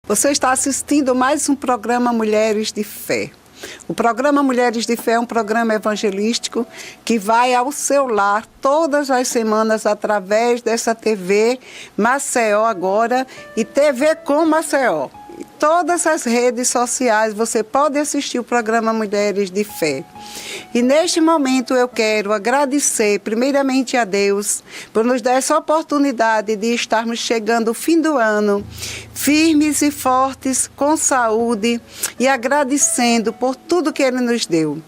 Você está assistindo mais um programa Mulheres de Fé. O programa Mulheres de Fé é um programa evangelístico que vai ao seu lar todas as semanas através dessa TV Maceió agora e TV com Maceió. Todas as redes sociais você pode assistir o programa Mulheres de Fé. E neste momento eu quero agradecer primeiramente a Deus por nos dar essa oportunidade de estarmos chegando ao fim do ano, firmes e fortes, com saúde e agradecendo por tudo que Ele nos deu.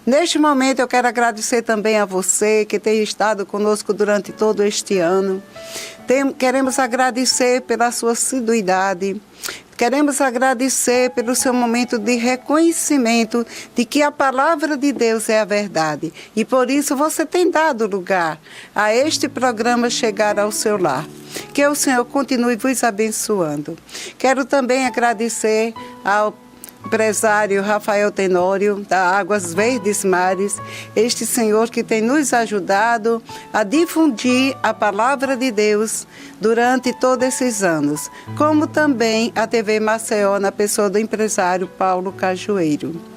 Neste momento eu quero agradecer também a você que tem estado conosco durante todo este ano. Queremos agradecer pela sua assiduidade. Queremos agradecer pelo seu momento de reconhecimento de que a palavra de Deus é a verdade. E por isso você tem dado lugar a este programa chegar ao seu lar. Que o Senhor continue vos abençoando. Quero também agradecer ao empresário Rafael Tenório, da Águas Verdes Mares, este senhor que tem nos ajudado a difundir a palavra de Deus durante todos esses anos, como também a TV Maceió, na pessoa do empresário Paulo Cajueiro.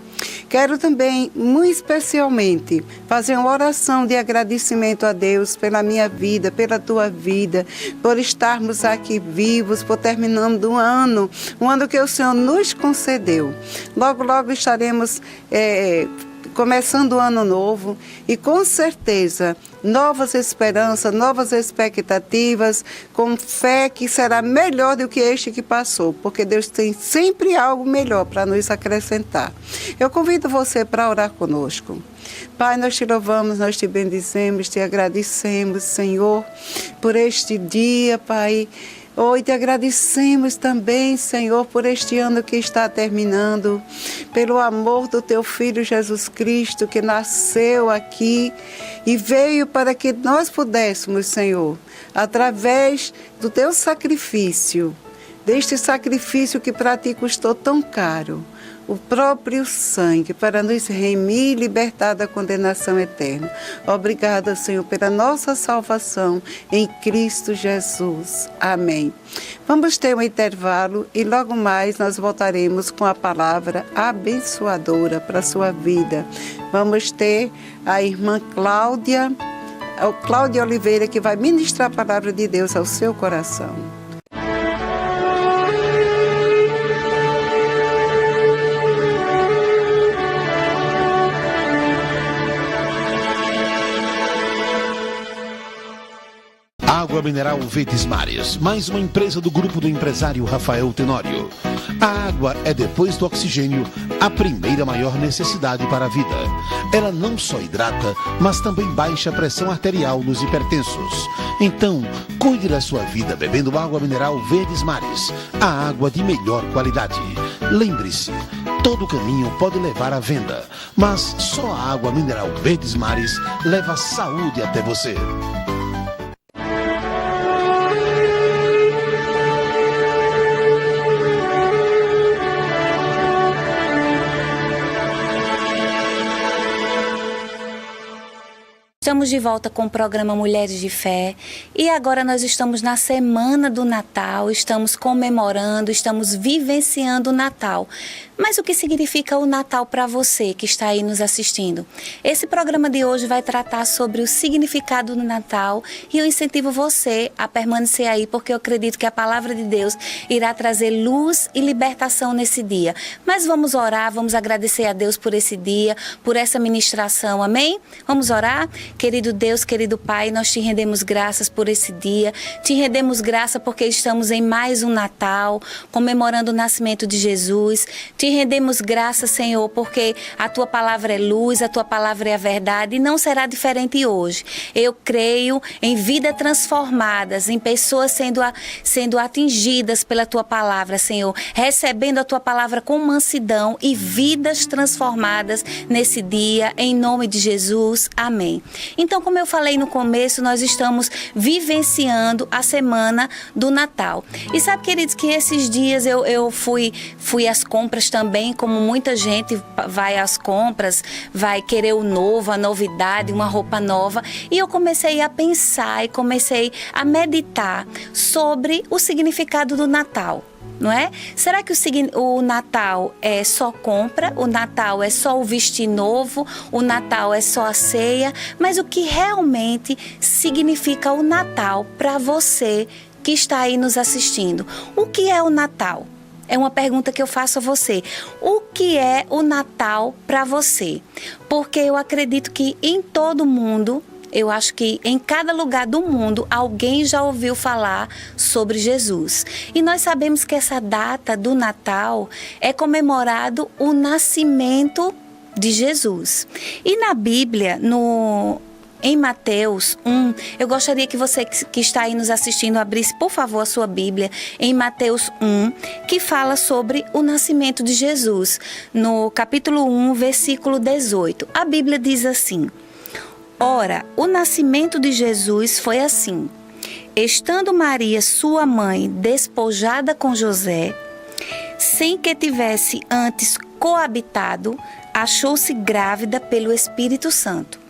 Quero também, muito especialmente, fazer uma oração de agradecimento a Deus pela minha vida, pela tua vida, por estarmos aqui vivos, por terminando um ano que o Senhor nos concedeu. Logo, logo estaremos começando o ano novo e com certeza novas esperanças, novas expectativas, com fé que será melhor do que este que passou, porque Deus tem sempre algo melhor para nos acrescentar. Eu convido você para orar conosco. Pai, nós te louvamos, nós te bendizemos, te agradecemos, Senhor, por este dia, Pai. Hoje te agradecemos também, Senhor, por este ano que está terminando, pelo amor do teu Filho Jesus Cristo, que nasceu aqui e veio para que nós pudéssemos, Senhor, através do teu sacrifício, deste sacrifício que para ti custou tão caro, o próprio sangue para nos remir e libertar da condenação eterna. Obrigada, Senhor, pela nossa salvação em Cristo Jesus. Amém. Vamos ter um intervalo e logo mais nós voltaremos com a palavra abençoadora para a sua vida. Vamos ter a irmã Cláudia Oliveira, que vai ministrar a palavra de Deus ao seu coração. Água Mineral Verdes Mares, mais uma empresa do grupo do empresário Rafael Tenório. A água é, depois do oxigênio, a primeira maior necessidade para a vida. Ela não só hidrata, mas também baixa a pressão arterial nos hipertensos. Então, cuide da sua vida bebendo água mineral Verdes Mares, a água de melhor qualidade. Lembre-se, todo caminho pode levar à venda, mas só a água mineral Verdes Mares leva saúde até você. Estamos de volta com o programa Mulheres de Fé e agora nós estamos na semana do Natal, estamos comemorando, estamos vivenciando o Natal. Mas o que significa o Natal para você que está aí nos assistindo? Esse programa de hoje vai tratar sobre o significado do Natal e eu incentivo você a permanecer aí, porque eu acredito que a palavra de Deus irá trazer luz e libertação nesse dia. Mas vamos orar, vamos agradecer a Deus por esse dia, por essa ministração, amém? Vamos orar? Querido Deus, querido Pai, nós te rendemos graças por esse dia, te rendemos graça porque estamos em mais um Natal, comemorando o nascimento de Jesus. Te rendemos graça, Senhor, porque a Tua palavra é luz, a Tua palavra é a verdade e não será diferente hoje. Eu creio em vidas transformadas, em pessoas sendo atingidas pela Tua palavra, Senhor, recebendo a Tua palavra com mansidão e vidas transformadas nesse dia, em nome de Jesus. Amém. Então, como eu falei no começo, nós estamos vivenciando a semana do Natal. E sabe, queridos, que esses dias eu fui às compras também, como muita gente vai às compras, vai querer o novo, a novidade, uma roupa nova. E eu comecei a pensar e comecei a meditar sobre o significado do Natal. não é? Será que o Natal é só compra? O Natal é só o vestir novo? O Natal é só a ceia? Mas o que realmente significa o Natal para você que está aí nos assistindo? O que é o Natal? É uma pergunta que eu faço a você. O que é o Natal para você? Porque eu acredito que em todo mundo, eu acho que em cada lugar do mundo, alguém já ouviu falar sobre Jesus. E nós sabemos que essa data do Natal é comemorado o nascimento de Jesus. E na Bíblia, em Mateus 1, eu gostaria que você que está aí nos assistindo abrisse, por favor, a sua Bíblia em Mateus 1, que fala sobre o nascimento de Jesus. No capítulo 1, versículo 18, a Bíblia diz assim: Ora, o nascimento de Jesus foi assim. Estando Maria, sua mãe, despojada com José, sem que tivesse antes coabitado, achou-se grávida pelo Espírito Santo.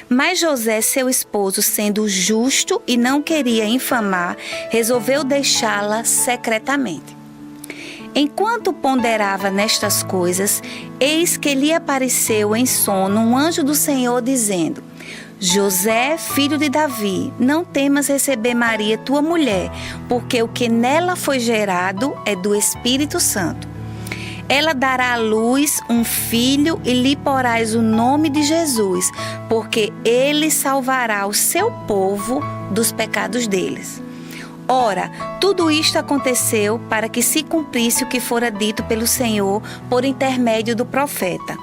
Mas José, seu esposo, sendo justo e não queria infamar, resolveu deixá-la secretamente. Enquanto ponderava nestas coisas, eis que lhe apareceu em sono um anjo do Senhor, dizendo: José, filho de Davi, não temas receber Maria, tua mulher, porque o que nela foi gerado é do Espírito Santo. Ela dará à luz um filho e lhe porás o nome de Jesus, porque ele salvará o seu povo dos pecados deles. Ora, tudo isto aconteceu para que se cumprisse o que fora dito pelo Senhor por intermédio do profeta.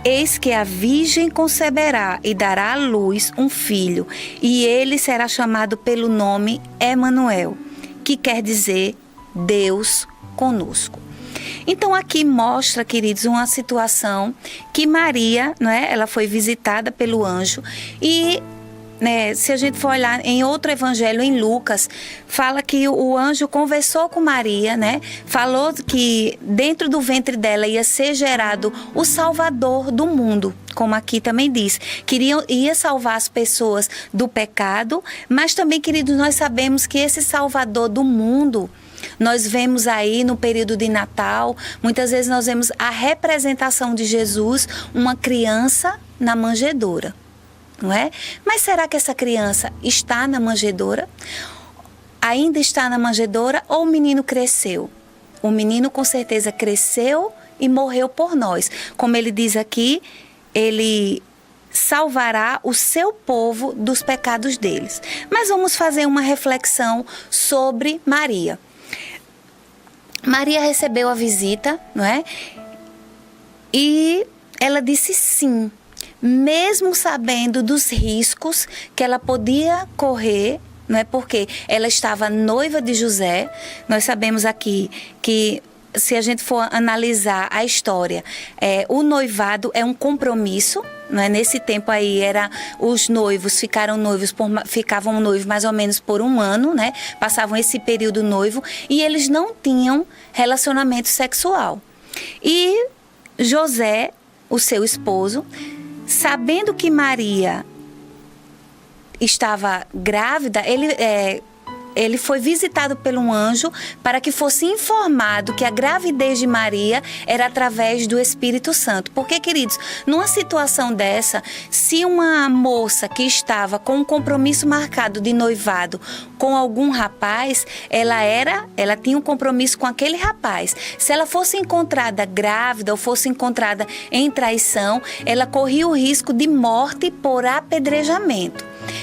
Eis que a virgem conceberá e dará à luz um filho, e ele será chamado pelo nome Emanuel, que quer dizer Deus conosco. Então aqui mostra, queridos, uma situação que Maria, não é? Ela foi visitada pelo anjo e, né, se a gente for olhar em outro evangelho, em Lucas, fala que o anjo conversou com Maria, né? Falou que dentro do ventre dela ia ser gerado o Salvador do mundo, como aqui também diz. Ia salvar as pessoas do pecado, mas também, queridos, nós sabemos que esse Salvador do mundo, nós vemos aí no período de Natal, muitas vezes nós vemos a representação de Jesus, uma criança na manjedoura, não é? Mas será que essa criança está na manjedoura? Ainda está na manjedoura ou o menino cresceu? O menino com certeza cresceu e morreu por nós. Como ele diz aqui, ele salvará o seu povo dos pecados deles. Mas vamos fazer uma reflexão sobre Maria. Maria recebeu a visita, não é? E ela disse sim, mesmo sabendo dos riscos que ela podia correr, não é? Porque ela estava noiva de José. Nós sabemos aqui que, se a gente for analisar a história, o noivado é um compromisso, não é? Nesse tempo aí os noivos ficavam noivos mais ou menos por 1 ano, né? Passavam esse período noivo e eles não tinham relacionamento sexual. E José, o seu esposo, sabendo que Maria estava grávida, ele foi visitado por um anjo para que fosse informado que a gravidez de Maria era através do Espírito Santo. Porque, queridos, numa situação dessa, se uma moça que estava com um compromisso marcado de noivado com algum rapaz, ela tinha um compromisso com aquele rapaz. Se ela fosse encontrada grávida ou fosse encontrada em traição, ela corria o risco de morte por apedrejamento.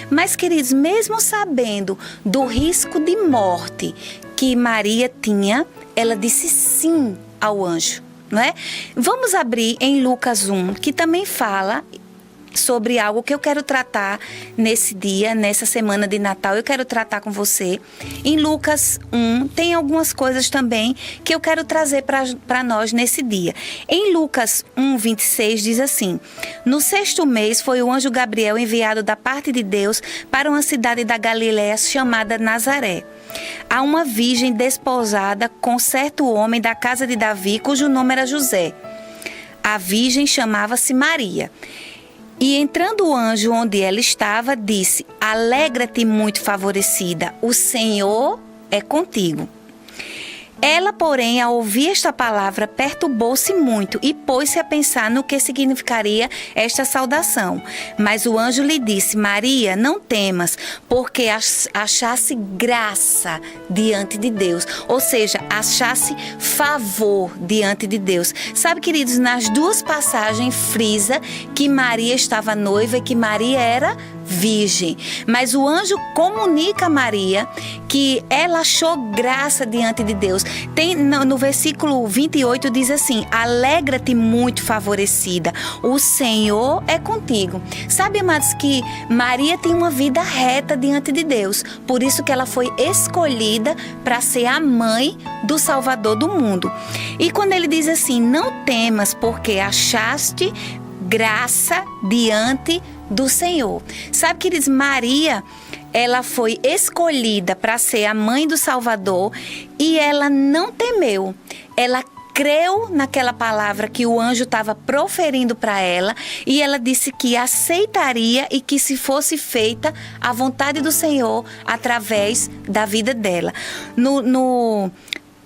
Mas, queridos, mesmo sabendo do risco de morte que Maria tinha, ela disse sim ao anjo, não é? Vamos abrir em Lucas 1, que também fala sobre algo que eu quero tratar nesse dia, nessa semana de Natal. Eu quero tratar com você. Em Lucas 1, tem algumas coisas também que eu quero trazer para nós nesse dia. Em Lucas 1, 26, diz assim: No 6º mês foi o anjo Gabriel enviado da parte de Deus para uma cidade da Galiléia chamada Nazaré, a uma virgem desposada com certo homem da casa de Davi, cujo nome era José. A virgem chamava-se Maria. E entrando o anjo onde ela estava, disse: Alegra-te, muito favorecida, o Senhor é contigo. Ela, porém, ao ouvir esta palavra, perturbou-se muito e pôs-se a pensar no que significaria esta saudação. Mas o anjo lhe disse: Maria, não temas, porque achasse graça diante de Deus. Ou seja, achasse favor diante de Deus. Sabe, queridos, nas duas passagens frisa que Maria estava noiva e que Maria era virgem. Mas o anjo comunica a Maria que ela achou graça diante de Deus. Tem no versículo 28 diz assim: alegra-te muito favorecida, o Senhor é contigo. Sabe, amados, que Maria tem uma vida reta diante de Deus. Por isso que ela foi escolhida para ser a mãe do Salvador do mundo. E quando ele diz assim: não temas, porque achaste graça diante do Senhor. Sabe, queridos, Maria, ela foi escolhida para ser a mãe do Salvador e ela não temeu. Ela creu naquela palavra que o anjo estava proferindo para ela e ela disse que aceitaria e que se fosse feita a vontade do Senhor através da vida dela. No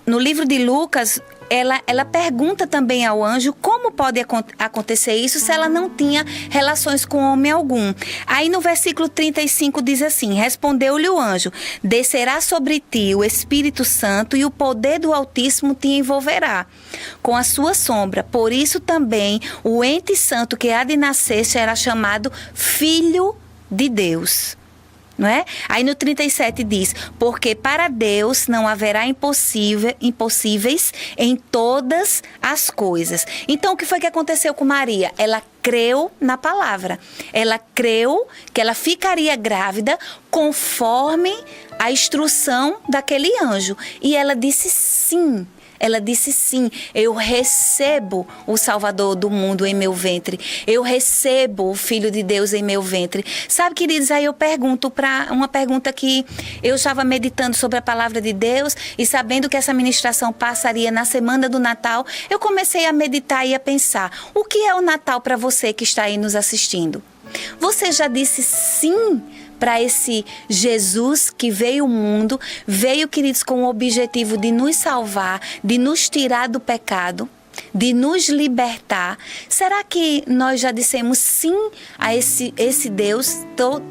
livro de Lucas, ela pergunta também ao anjo como pode acontecer isso se ela não tinha relações com homem algum. Aí no versículo 35 diz assim: respondeu-lhe o anjo: descerá sobre ti o Espírito Santo e o poder do Altíssimo te envolverá com a sua sombra. Por isso também o ente santo que há de nascer será chamado Filho de Deus. Não é? Aí no 37 diz: porque para Deus não haverá impossíveis em todas as coisas. Então o que foi que aconteceu com Maria? Ela creu na palavra. Ela creu que ela ficaria grávida conforme a instrução daquele anjo. E ela disse sim. Ela disse sim, eu recebo o Salvador do mundo em meu ventre. Eu recebo o Filho de Deus em meu ventre. Sabe, queridos, aí eu pergunto para uma pergunta que eu estava meditando sobre a palavra de Deus e sabendo que essa ministração passaria na semana do Natal, eu comecei a meditar e a pensar: o que é o Natal para você que está aí nos assistindo? Você já disse sim para esse Jesus que veio ao mundo, veio, queridos, com o objetivo de nos salvar, de nos tirar do pecado, de nos libertar? Será que nós já dissemos sim a esse Deus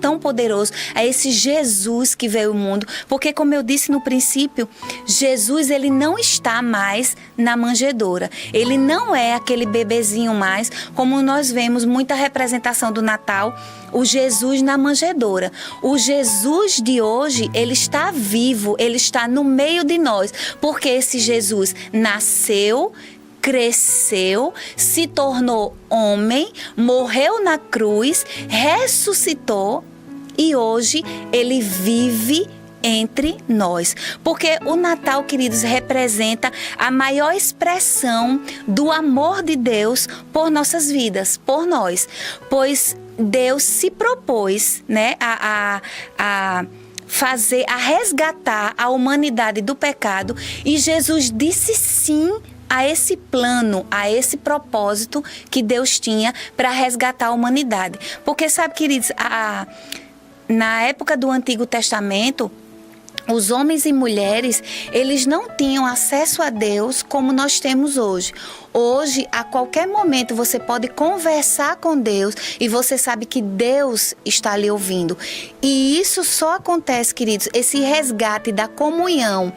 tão poderoso, a esse Jesus que veio ao mundo? Porque, como eu disse no princípio, Jesus, ele não está mais na manjedoura. Ele não é aquele bebezinho mais, como nós vemos muita representação do Natal, o Jesus na manjedoura. O Jesus de hoje, ele está vivo, ele está no meio de nós, porque esse Jesus nasceu, cresceu, se tornou homem, morreu na cruz, ressuscitou e hoje ele vive entre nós. Porque o Natal, queridos, representa a maior expressão do amor de Deus por nossas vidas, por nós. Pois Deus se propôs, né, a resgatar a humanidade do pecado e Jesus disse sim a esse plano, a esse propósito que Deus tinha para resgatar a humanidade. Porque, sabe, queridos, na época do Antigo Testamento, os homens e mulheres, eles não tinham acesso a Deus como nós temos hoje. Hoje, a qualquer momento, você pode conversar com Deus e você sabe que Deus está lhe ouvindo. E isso só acontece, queridos, esse resgate da comunhão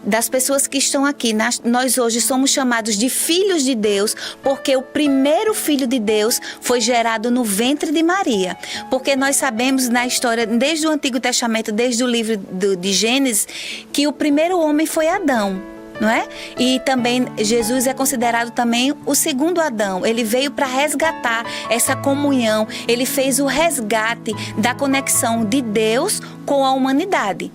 das pessoas que estão aqui. Nós hoje somos chamados de filhos de Deus, porque o primeiro filho de Deus foi gerado no ventre de Maria. Porque nós sabemos na história, desde o Antigo Testamento, desde o livro de Gênesis, que o primeiro homem foi Adão. Não é? E também Jesus é considerado também o segundo Adão. Ele veio para resgatar essa comunhão. Ele fez o resgate da conexão de Deus com a humanidade.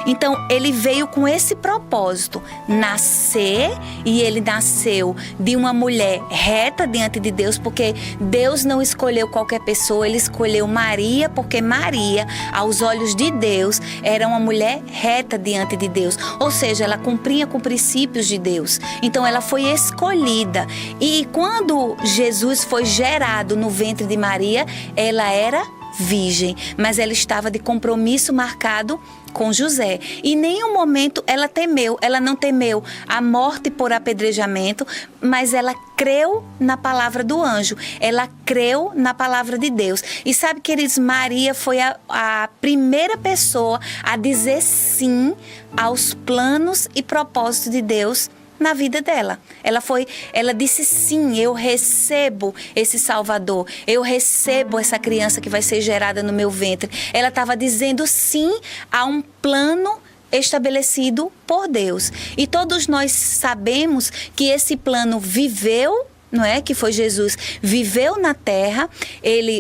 Então, ele veio com esse propósito, nascer, e ele nasceu de uma mulher reta diante de Deus, porque Deus não escolheu qualquer pessoa, ele escolheu Maria, porque Maria, aos olhos de Deus, era uma mulher reta diante de Deus, ou seja, ela cumpria com princípios de Deus. Então, ela foi escolhida, e quando Jesus foi gerado no ventre de Maria, ela era virgem, mas ela estava de compromisso marcado com José. E em nenhum momento ela temeu, ela não temeu a morte por apedrejamento, mas ela creu na palavra do anjo, ela creu na palavra de Deus. E sabe, queridos, Maria foi a primeira pessoa a dizer sim aos planos e propósitos de Deus na vida dela. Ela disse sim, eu recebo esse Salvador, eu recebo essa criança que vai ser gerada no meu ventre. Ela estava dizendo sim a um plano estabelecido por Deus. E todos nós sabemos que esse plano viveu, não é? Que foi Jesus, viveu na terra,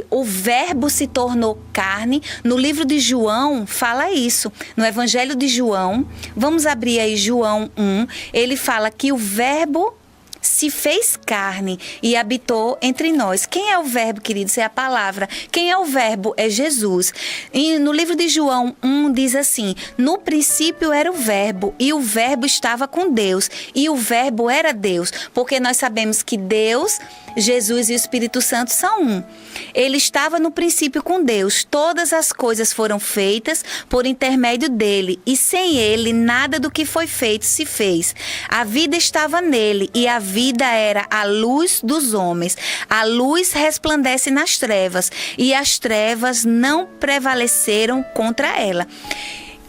o verbo se tornou carne. No livro de João fala isso, no Evangelho de João, vamos abrir aí João 1, ele fala que o verbo se fez carne e habitou entre nós. Quem é o verbo, queridos? É a palavra. Quem é o verbo? É Jesus. E no livro de João 1 diz assim: no princípio era o verbo, e o verbo estava com Deus, e o verbo era Deus. Porque nós sabemos que Deus, Jesus e o Espírito Santo são um. Ele estava no princípio com Deus. Todas as coisas foram feitas por intermédio dele, e sem ele nada do que foi feito se fez. A vida estava nele, e a vida era a luz dos homens. A luz resplandece nas trevas, e as trevas não prevaleceram contra ela.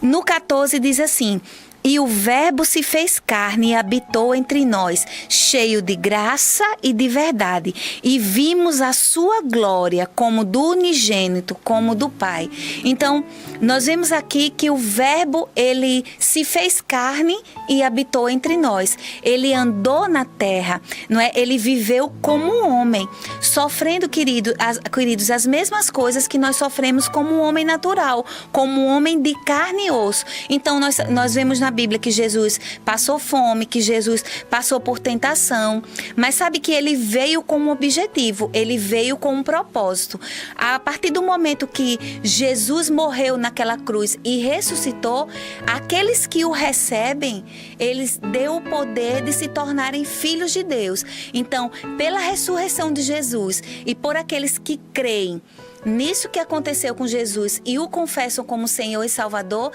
No 14 diz assim: e o verbo se fez carne e habitou entre nós, cheio de graça e de verdade. E vimos a sua glória como do unigênito, como do Pai. Então, nós vemos aqui que o verbo, ele se fez carne e habitou entre nós. Ele andou na terra, não é? Ele viveu como um homem, sofrendo, queridos, as mesmas coisas que nós sofremos como um homem natural, como um homem de carne e osso. Então, nós vemos na Bíblia que Jesus passou fome, que Jesus passou por tentação, mas sabe que ele veio com um objetivo, ele veio com um propósito. A partir do momento que Jesus morreu naquela cruz e ressuscitou, aqueles que o recebem, eles deu o poder de se tornarem filhos de Deus. Então, pela ressurreição de Jesus e por aqueles que creem nisso que aconteceu com Jesus e o confessam como Senhor e Salvador,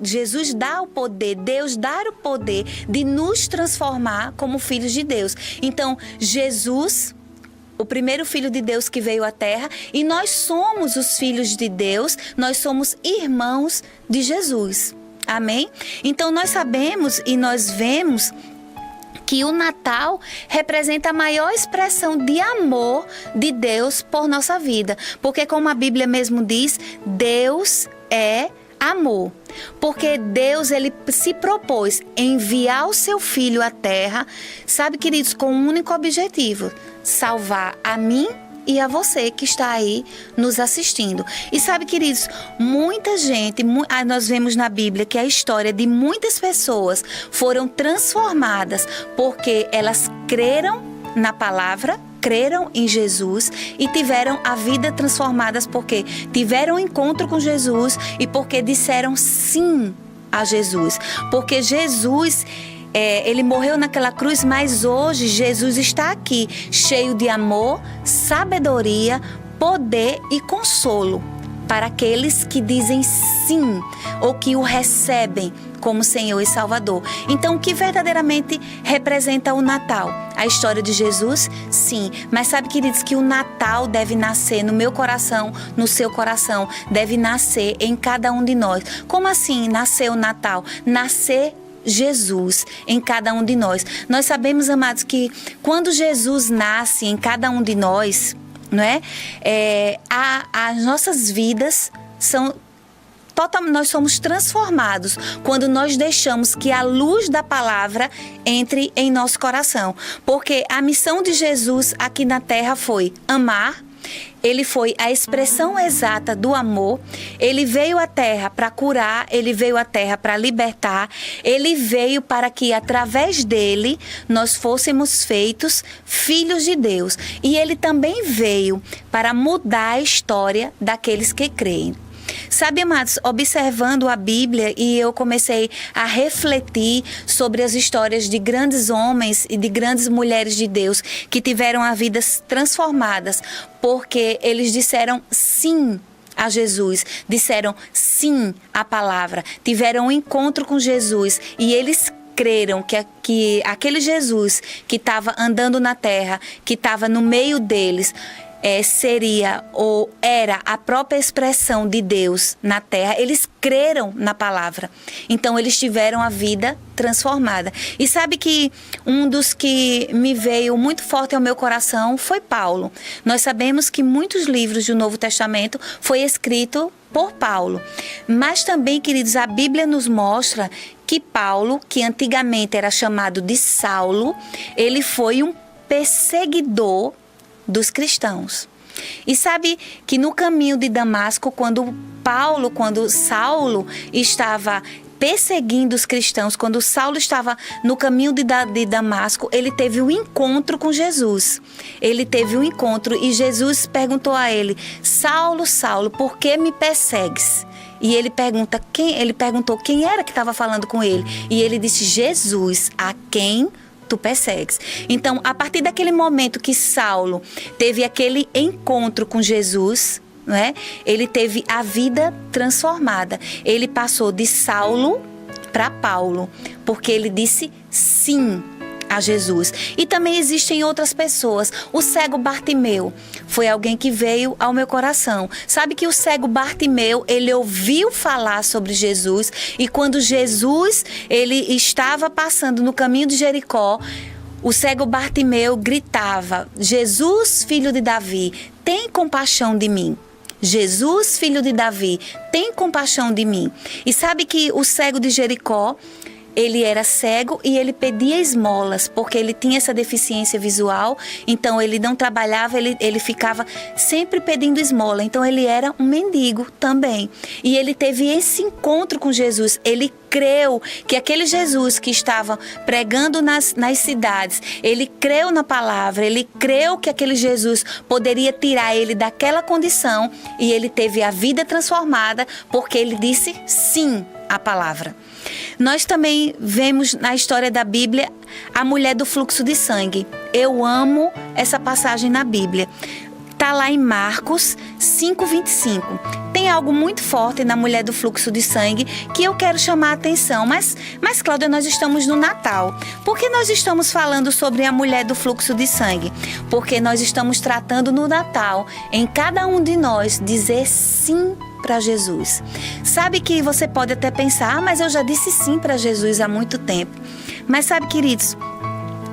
Jesus dá o poder, Deus dá o poder de nos transformar como filhos de Deus. Então, Jesus, o primeiro filho de Deus que veio à terra, e nós somos os filhos de Deus, nós somos irmãos de Jesus. Amém? Então, nós sabemos e nós vemos que o Natal representa a maior expressão de amor de Deus por nossa vida. Porque, como a Bíblia mesmo diz, Deus é amor. Porque Deus, ele se propôs enviar o seu Filho à terra, sabe, queridos, com um único objetivo: salvar a mim e a você que está aí nos assistindo. E sabe, queridos, muita gente, nós vemos na Bíblia que a história de muitas pessoas foram transformadas porque elas creram na palavra, creram em Jesus e tiveram a vida transformadas porque tiveram um encontro com Jesus e porque disseram sim a Jesus. Porque Jesus, ele morreu naquela cruz, mas hoje Jesus está aqui, cheio de amor, sabedoria, poder e consolo para aqueles que dizem sim ou que o recebem como Senhor e Salvador. Então, o que verdadeiramente representa o Natal? A história de Jesus? Sim. Mas sabe, queridos, que o Natal deve nascer no meu coração, no seu coração, deve nascer em cada um de nós. Como assim nascer o Natal? Nascer Jesus em cada um de nós. Nós sabemos, amados, que quando Jesus nasce em cada um de nós, não é? As nossas vidas são nós somos transformados quando nós deixamos que a luz da palavra entre em nosso coração. Porque a missão de Jesus aqui na terra foi amar. Ele foi a expressão exata do amor. Ele veio à terra para curar, ele veio à terra para libertar. Ele veio para que, através dele, nós fôssemos feitos filhos de Deus. E ele também veio para mudar a história daqueles que creem. Sabe, amados, observando a Bíblia, e eu comecei a refletir sobre as histórias de grandes homens e de grandes mulheres de Deus que tiveram a vidas transformadas, porque eles disseram sim a Jesus, disseram sim à palavra, tiveram um encontro com Jesus e eles creram que aquele Jesus que estava andando na terra, que estava no meio deles, seria ou era a própria expressão de Deus na terra. Eles creram na palavra. Então, eles tiveram a vida transformada. E sabe que um dos que me veio muito forte ao meu coração foi Paulo. Nós sabemos que muitos livros do Novo Testamento foi escrito por Paulo. Mas também, queridos, a Bíblia nos mostra que Paulo, que antigamente era chamado de Saulo, ele foi um perseguidor dos cristãos. E sabe que no caminho de Damasco, quando Saulo estava perseguindo os cristãos, quando Saulo estava no caminho de Damasco, ele teve um encontro com Jesus. Ele teve um encontro e Jesus perguntou a ele: Saulo, Saulo, por que me persegues? E ele perguntou quem era que estava falando com ele. E ele disse: Jesus, a quem tu persegues. Então, a partir daquele momento que Saulo teve aquele encontro com Jesus, não é? Ele teve a vida transformada. Ele passou de Saulo para Paulo, porque ele disse sim a Jesus. E também existem outras pessoas. O cego Bartimeu foi alguém que veio ao meu coração. Sabe que o cego Bartimeu, ele ouviu falar sobre Jesus, e quando Jesus, ele estava passando no caminho de Jericó, o cego Bartimeu gritava: Jesus, filho de Davi, tem compaixão de mim. Jesus, filho de Davi, tem compaixão de mim. E sabe que o cego de Jericó, ele era cego e ele pedia esmolas, porque ele tinha essa deficiência visual, então ele não trabalhava, ele ficava sempre pedindo esmola, então ele era um mendigo também. E ele teve esse encontro com Jesus, ele creu que aquele Jesus que estava pregando nas cidades, ele creu na palavra, ele creu que aquele Jesus poderia tirar ele daquela condição, e ele teve a vida transformada, porque ele disse sim à palavra. Nós também vemos na história da Bíblia a mulher do fluxo de sangue. Eu amo essa passagem na Bíblia. Está lá em Marcos 5:25. Tem algo muito forte na mulher do fluxo de sangue que eu quero chamar a atenção. Mas Cláudia, nós estamos no Natal. Por que nós estamos falando sobre a mulher do fluxo de sangue? Porque nós estamos tratando no Natal, em cada um de nós, dizer sim para Jesus. Sabe que você pode até pensar: mas eu já disse sim para Jesus há muito tempo. Mas sabe, queridos,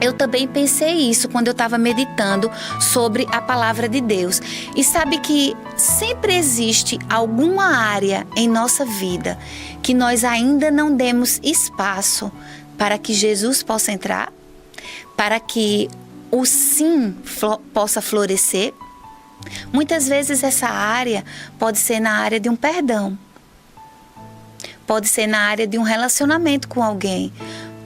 eu também pensei isso quando eu estava meditando sobre a palavra de Deus. E sabe que sempre existe alguma área em nossa vida que nós ainda não demos espaço para que Jesus possa entrar, para que o sim possa florescer. Muitas vezes essa área pode ser na área de um perdão, pode ser na área de um relacionamento com alguém,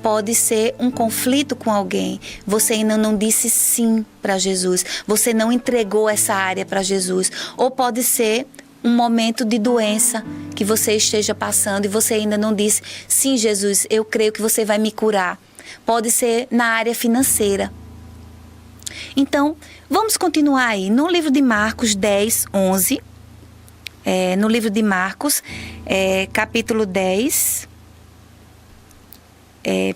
pode ser um conflito com alguém. Você ainda não disse sim para Jesus, você não entregou essa área para Jesus. Ou pode ser um momento de doença que você esteja passando e você ainda não disse: sim, Jesus, eu creio que você vai me curar. Pode ser na área financeira. Então, vamos continuar aí. No livro de Marcos 10:11, no livro de Marcos, capítulo 10,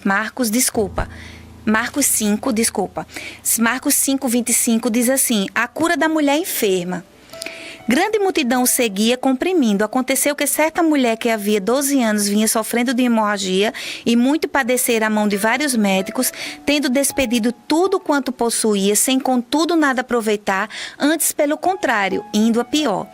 Marcos 5:25 diz assim: a cura da mulher enferma. Grande multidão o seguia, comprimindo. Aconteceu que certa mulher que havia 12 anos vinha sofrendo de hemorragia e muito padecer à mão de vários médicos, tendo despedido tudo quanto possuía, sem contudo nada aproveitar, antes pelo contrário, indo a pior.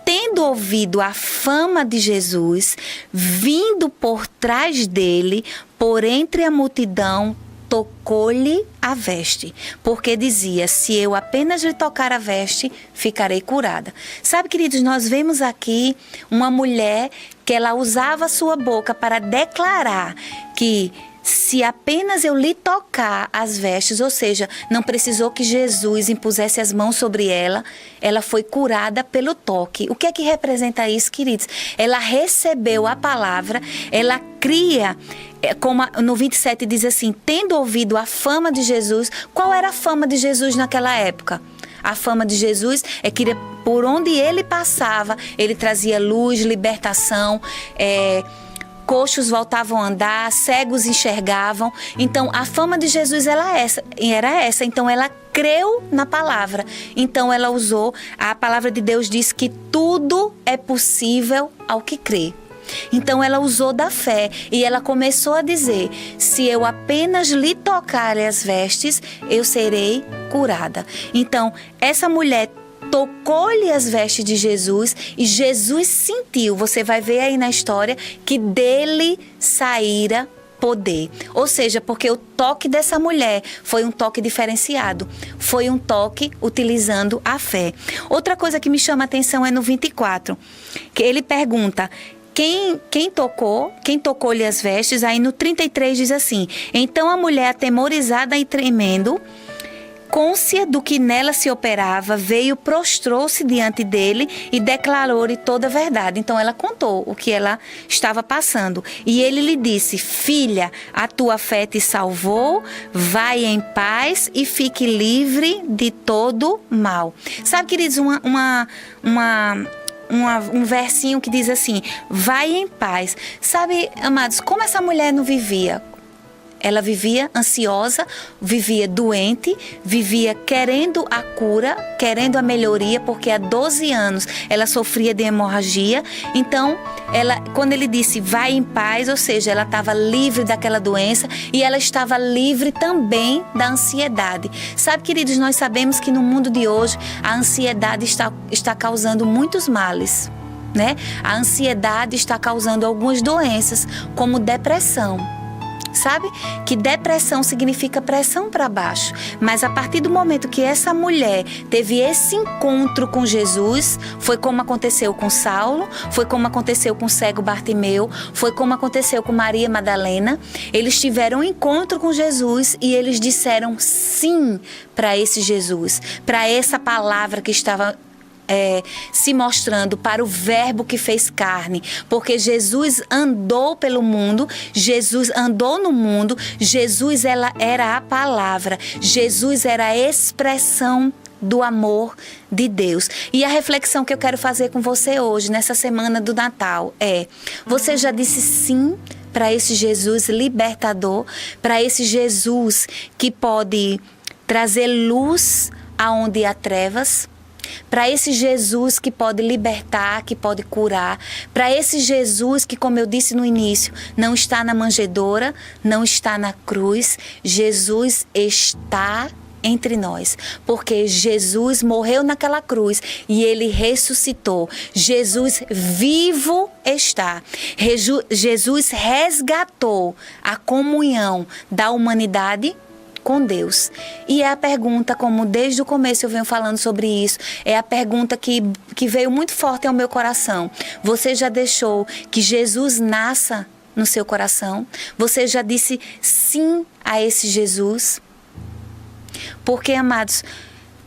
Tendo ouvido a fama de Jesus, vindo por trás dele, por entre a multidão, tocou-lhe a veste, porque dizia: se eu apenas lhe tocar a veste, ficarei curada. Sabe, queridos, nós vemos aqui uma mulher que ela usava a sua boca para declarar que se apenas eu lhe tocar as vestes, ou seja, não precisou que Jesus impusesse as mãos sobre ela, ela foi curada pelo toque. O que é que representa isso, queridos? Ela recebeu a palavra, ela cria, como no 27 diz assim, tendo ouvido a fama de Jesus. Qual era a fama de Jesus naquela época? A fama de Jesus é que por onde ele passava, ele trazia luz, libertação, coxos voltavam a andar, cegos enxergavam. Então, a fama de Jesus era essa. Então, ela creu na palavra. Então, ela usou, a palavra de Deus diz que tudo é possível ao que crê. Então, ela usou da fé e ela começou a dizer, se eu apenas lhe tocar as vestes, eu serei curada. Então, essa mulher tocou-lhe as vestes de Jesus e Jesus sentiu, você vai ver aí na história, que dele saíra poder. Ou seja, porque o toque dessa mulher foi um toque diferenciado, foi um toque utilizando a fé. Outra coisa que me chama a atenção é no 24, que ele pergunta, quem tocou-lhe as vestes? Aí no 33 diz assim, então a mulher atemorizada e tremendo, côncia do que nela se operava, veio, prostrou-se diante dele e declarou-lhe toda a verdade. Então ela contou o que ela estava passando. E ele lhe disse, filha, a tua fé te salvou, vai em paz e fique livre de todo mal. Sabe, queridos, um versinho que diz assim, vai em paz. Sabe, amados, como essa mulher não vivia? Ela vivia ansiosa, vivia doente, vivia querendo a cura, querendo a melhoria, porque há 12 anos ela sofria de hemorragia. Então, quando ele disse vai em paz, ou seja, ela estava livre daquela doença e ela estava livre também da ansiedade. Sabe, queridos, nós sabemos que no mundo de hoje a ansiedade está causando muitos males, né? A ansiedade está causando algumas doenças, como depressão. Sabe? Que depressão significa pressão para baixo. Mas a partir do momento que essa mulher teve esse encontro com Jesus, foi como aconteceu com Saulo, foi como aconteceu com o cego Bartimeu, foi como aconteceu com Maria Madalena. Eles tiveram um encontro com Jesus e eles disseram sim para esse Jesus, para essa palavra que estava se mostrando, para o verbo que fez carne, porque Jesus andou pelo mundo, Jesus andou no mundo, Jesus era a palavra, Jesus era a expressão do amor de Deus. E a reflexão que eu quero fazer com você hoje, nessa semana do Natal, você já disse sim para esse Jesus libertador, para esse Jesus que pode trazer luz aonde há trevas? Para esse Jesus que pode libertar, que pode curar, para esse Jesus que, como eu disse no início, não está na manjedoura, não está na cruz, Jesus está entre nós, porque Jesus morreu naquela cruz e ele ressuscitou. Jesus vivo está. Jesus resgatou a comunhão da humanidade com Deus. E é a pergunta, como desde o começo eu venho falando sobre isso, é a pergunta que veio muito forte ao meu coração. Você já deixou que Jesus nasça no seu coração? Você já disse sim a esse Jesus? Porque, amados,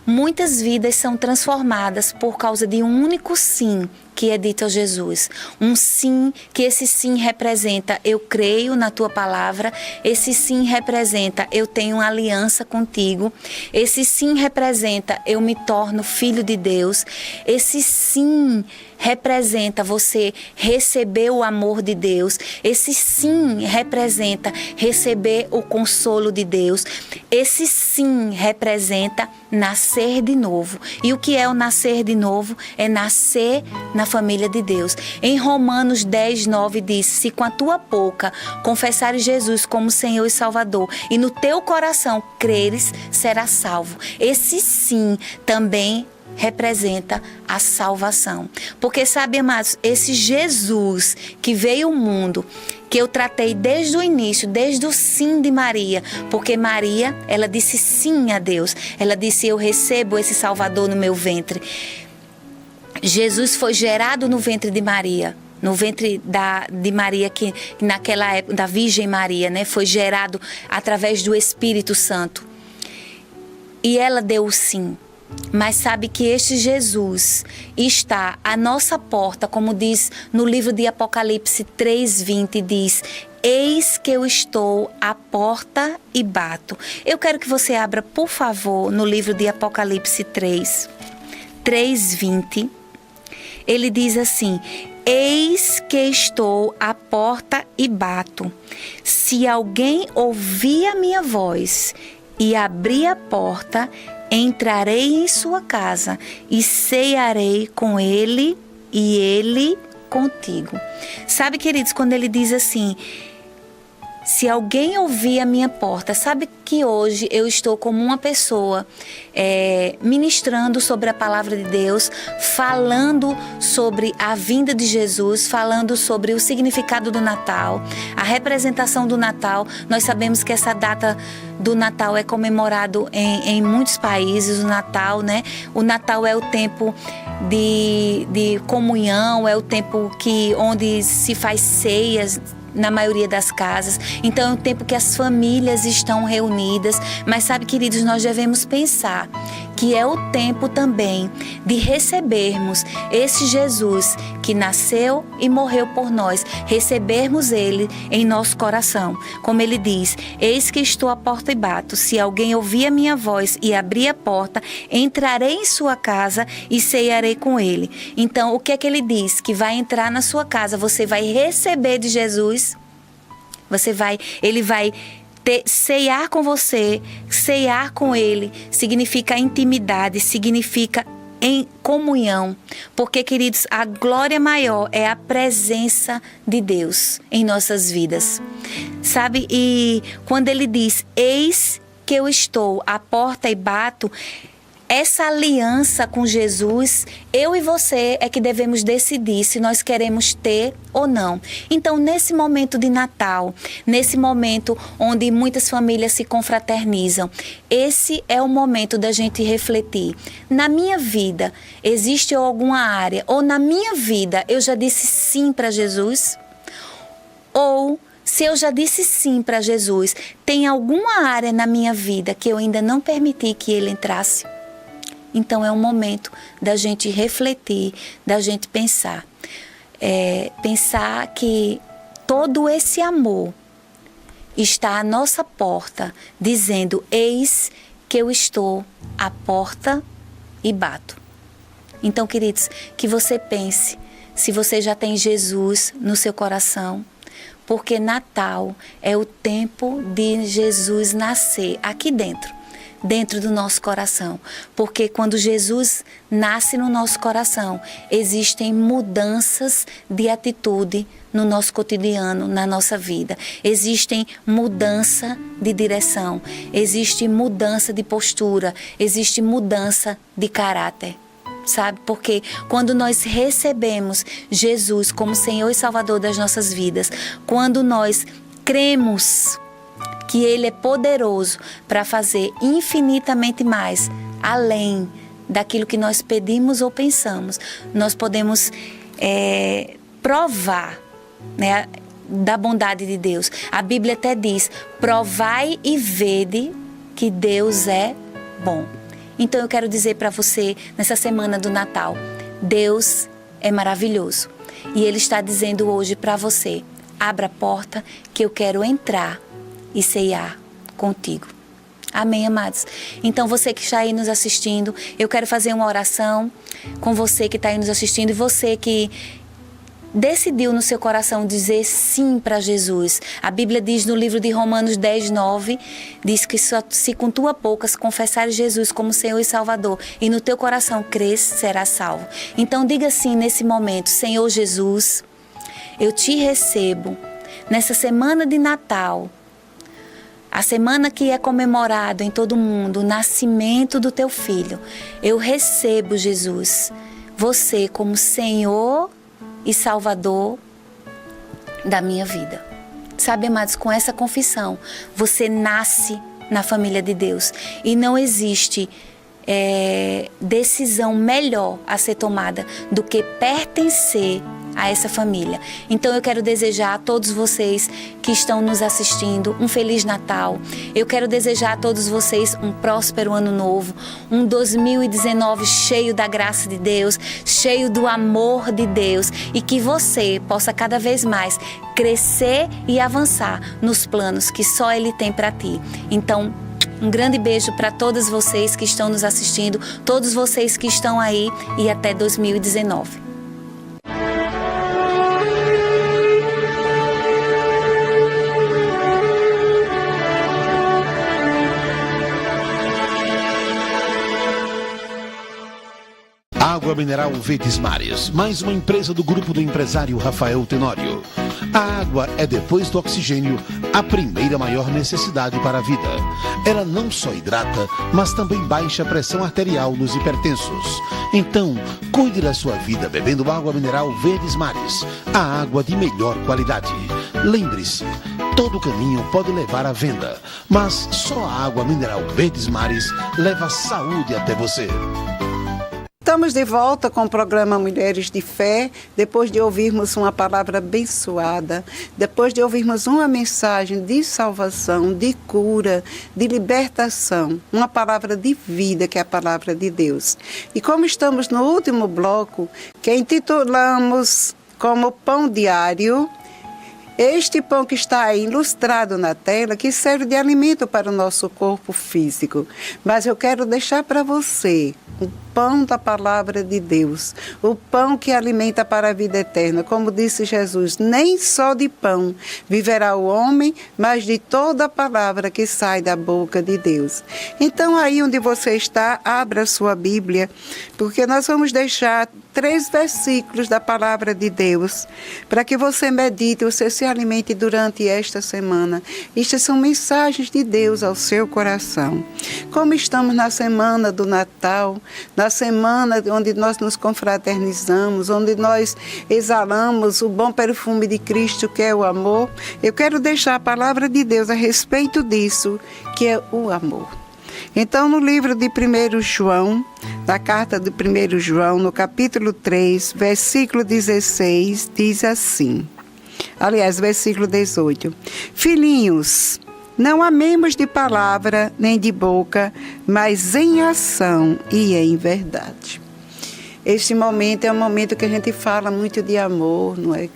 muitas vidas são transformadas por causa de um único sim que é dito a Jesus. Um sim, que esse sim representa eu creio na tua palavra, esse sim representa eu tenho uma aliança contigo, esse sim representa eu me torno filho de Deus, esse sim representa você receber o amor de Deus, esse sim representa receber o consolo de Deus, esse sim representa nascer de novo. E o que é o nascer de novo? É nascer na família de Deus. Em Romanos 10:9 diz, se com a tua boca confessares Jesus como Senhor e Salvador e no teu coração creres, serás salvo. Esse sim também representa a salvação. Porque sabe, amados, esse Jesus que veio ao mundo, que eu tratei desde o início, desde o sim de Maria, porque Maria, ela disse sim a Deus, ela disse eu recebo esse Salvador no meu ventre. Jesus foi gerado no ventre de Maria. no ventre de Maria, que naquela época, da Virgem Maria, né? Foi gerado através do Espírito Santo. E ela deu o sim. Mas sabe que este Jesus está à nossa porta, como diz no livro de Apocalipse 3:20, diz: eis que eu estou à porta e bato. Eu quero que você abra, por favor, no livro de Apocalipse 3:20. Ele diz assim: eis que estou à porta e bato. Se alguém ouvir a minha voz e abrir a porta, entrarei em sua casa e cearei com ele e ele contigo. Sabe, queridos, quando ele diz assim: se alguém ouvir a minha porta, sabe que hoje eu estou como uma pessoa ministrando sobre a palavra de Deus, falando sobre a vinda de Jesus, falando sobre o significado do Natal, a representação do Natal. Nós sabemos que essa data do Natal é comemorado em muitos países, o Natal, né? O Natal é o tempo de comunhão, é o tempo onde se faz ceias, na maioria das casas. Então é um tempo que as famílias estão reunidas. Mas sabe, queridos, nós devemos pensar que é o tempo também de recebermos esse Jesus que nasceu e morreu por nós, recebermos ele em nosso coração. Como ele diz: eis que estou à porta e bato, se alguém ouvir a minha voz e abrir a porta, entrarei em sua casa e cearei com ele. Então, o que é que ele diz? Que vai entrar na sua casa, você vai receber de Jesus, ele vai ceiar com você. Ceiar com ele significa intimidade, significa em comunhão. Porque, queridos, a glória maior é a presença de Deus em nossas vidas. Sabe? E quando ele diz: eis que eu estou à porta e bato, essa aliança com Jesus, eu e você é que devemos decidir se nós queremos ter ou não. Então, nesse momento de Natal, nesse momento onde muitas famílias se confraternizam, esse é o momento da gente refletir. Na minha vida, existe alguma área, ou na minha vida eu já disse sim para Jesus? Ou, se eu já disse sim para Jesus, tem alguma área na minha vida que eu ainda não permiti que ele entrasse? Então é um momento da gente refletir, da gente pensar. Pensar que todo esse amor está à nossa porta, dizendo: eis que eu estou à porta e bato. Então, queridos, que você pense se você já tem Jesus no seu coração, porque Natal é o tempo de Jesus nascer aqui dentro do nosso coração. Porque quando Jesus nasce no nosso coração, existem mudanças de atitude no nosso cotidiano, na nossa vida. Existem mudança de direção, existe mudança de postura, existe mudança de caráter. Sabe? Porque quando nós recebemos Jesus como Senhor e Salvador das nossas vidas, quando nós cremos que Ele é poderoso para fazer infinitamente mais, além daquilo que nós pedimos ou pensamos, nós podemos provar, né, da bondade de Deus. A Bíblia até diz: provai e vede que Deus é bom. Então eu quero dizer para você, nessa semana do Natal, Deus é maravilhoso. E Ele está dizendo hoje para você: abra a porta que eu quero entrar e ceiar contigo. Amém, amados? Então, você que está aí nos assistindo, eu quero fazer uma oração com você que está aí nos assistindo e você que decidiu no seu coração dizer sim para Jesus. A Bíblia diz no livro de Romanos 10:9, diz que só se com tua boca confessares Jesus como Senhor e Salvador e no teu coração crês, serás salvo. Então, diga sim nesse momento: Senhor Jesus, eu te recebo nessa semana de Natal, a semana que é comemorado em todo o mundo o nascimento do teu filho. Eu recebo, Jesus, você como Senhor e Salvador da minha vida. Sabe, amados, com essa confissão, você nasce na família de Deus. E não existe decisão melhor a ser tomada do que pertencer a essa família. Então eu quero desejar a todos vocês que estão nos assistindo um Feliz Natal. Eu quero desejar a todos vocês um próspero ano novo, um 2019 cheio da graça de Deus, cheio do amor de Deus, e que você possa cada vez mais crescer e avançar nos planos que só Ele tem para ti. Então, um grande beijo para todos vocês que estão nos assistindo, todos vocês que estão aí, e até 2019. Água mineral Verdes Mares, mais uma empresa do grupo do empresário Rafael Tenório. A água é, depois do oxigênio, a primeira maior necessidade para a vida. Ela não só hidrata, mas também baixa a pressão arterial nos hipertensos. Então, cuide da sua vida bebendo água mineral Verdes Mares, a água de melhor qualidade. Lembre-se, todo caminho pode levar à venda, mas só a água mineral Verdes Mares leva saúde até você. Estamos de volta com o programa Mulheres de Fé, depois de ouvirmos uma palavra abençoada, depois de ouvirmos uma mensagem de salvação, de cura, de libertação, uma palavra de vida, que é a palavra de Deus. E como estamos no último bloco, que intitulamos como Pão Diário, este pão que está aí ilustrado na tela, que serve de alimento para o nosso corpo físico. Mas eu quero deixar para você o pão da palavra de Deus, o pão que alimenta para a vida eterna. Como disse Jesus, nem só de pão viverá o homem, mas de toda a palavra que sai da boca de Deus. Então, aí onde você está, abra a sua Bíblia, porque nós vamos deixar 3 versículos da palavra de Deus, para que você medite, você se alimente durante esta semana. Estas são mensagens de Deus ao seu coração. Como estamos na semana do Natal, na semana onde nós nos confraternizamos, onde nós exalamos o bom perfume de Cristo, que é o amor, eu quero deixar a palavra de Deus a respeito disso, que é o amor. Então, no livro de 1 João, na carta de 1 João, no capítulo 3, versículo 16, diz assim, aliás, versículo 18, Filhinhos, não amemos de palavra nem de boca, mas em ação e em verdade. Este momento é um momento que a gente fala muito de amor, não é?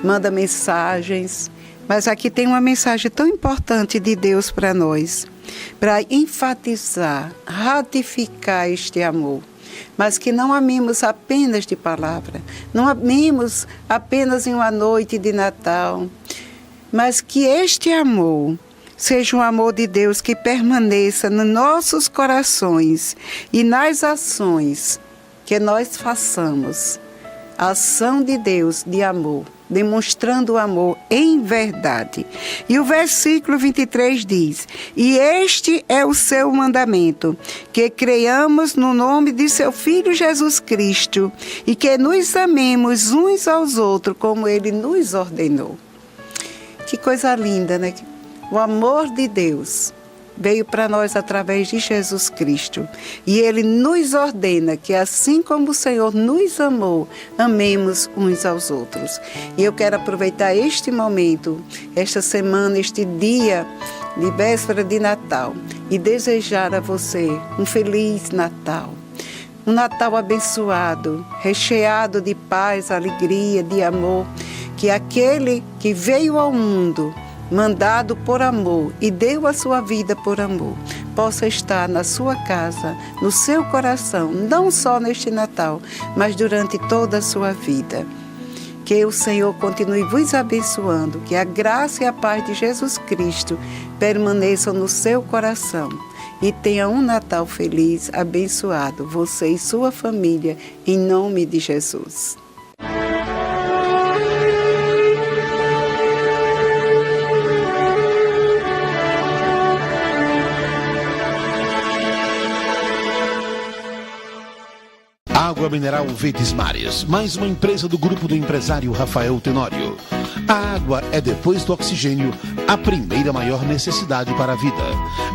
Manda mensagens, mas aqui tem uma mensagem tão importante de Deus para nós, para enfatizar, ratificar este amor. Mas que não amemos apenas de palavra, não amemos apenas em uma noite de Natal, mas que este amor seja um amor de Deus que permaneça nos nossos corações e nas ações que nós façamos. A ação de Deus de amor, demonstrando o amor em verdade. E o versículo 23 diz, e este é o seu mandamento, que creiamos no nome de seu Filho Jesus Cristo e que nos amemos uns aos outros como Ele nos ordenou. Que coisa linda, né? O amor de Deus veio para nós através de Jesus Cristo. E Ele nos ordena que assim como o Senhor nos amou, amemos uns aos outros. E eu quero aproveitar este momento, esta semana, este dia de véspera de Natal e desejar a você um Feliz Natal. Um Natal abençoado, recheado de paz, alegria, de amor. Que aquele que veio ao mundo mandado por amor e deu a sua vida por amor, possa estar na sua casa, no seu coração, não só neste Natal, mas durante toda a sua vida. Que o Senhor continue vos abençoando, que a graça e a paz de Jesus Cristo permaneçam no seu coração e tenha um Natal feliz, abençoado, você e sua família, em nome de Jesus. Água mineral Verdes Mares, mais uma empresa do grupo do empresário Rafael Tenório. A água é, depois do oxigênio, a primeira maior necessidade para a vida.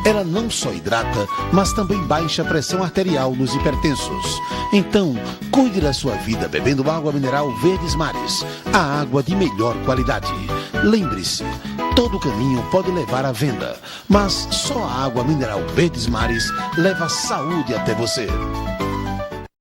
Ela não só hidrata, mas também baixa a pressão arterial nos hipertensos. Então, cuide da sua vida bebendo água mineral Verdes Mares, a água de melhor qualidade. Lembre-se, todo caminho pode levar à venda, mas só a água mineral Verdes Mares leva saúde até você.